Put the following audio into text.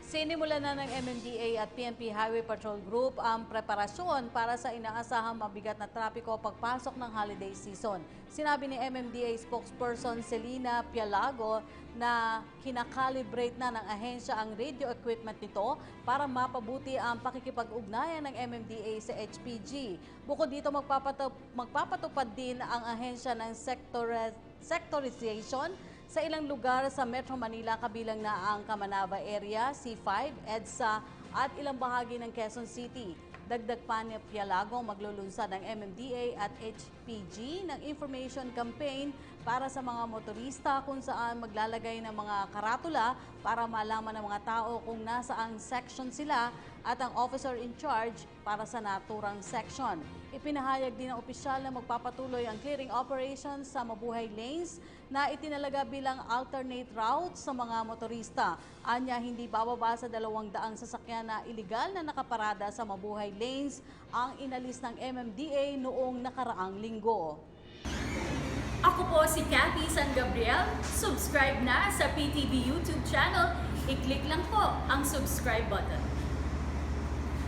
Sinimulan na ng MMDA at PNP Highway Patrol Group ang preparasyon para sa inaasahang mabigat na trapiko pagpasok ng holiday season. Sinabi ni MMDA spokesperson Celina Pialago na kinakalibrate na ng ahensya ang radio equipment nito para mapabuti ang pakikipag-ugnayan ng MMDA sa HPG. Bukod dito, magpapatupad din ang ahensya ng sectorization sa ilang lugar sa Metro Manila kabilang na ang Camanava area, C5, EDSA at ilang bahagi ng Quezon City. Dagdag pa ni Pialago, maglulunsad ng MMDA at HPG ng information campaign para sa mga motorista kung saan maglalagay ng mga karatula para malaman ng mga tao kung nasaang section sila at ang officer in charge para sa naturang section. Ipinahayag din ng opisyal na magpapatuloy ang clearing operations sa mabuhay lanes na itinalaga bilang alternate routes sa mga motorista. Anya, hindi bababa sa 200 sasakyan na iligal na nakaparada sa mabuhay lanes ang inalis ng MMDA noong nakaraang linggo. Ako po si Cathy San Gabriel. Subscribe na sa PTV YouTube channel. I-click lang po ang subscribe button.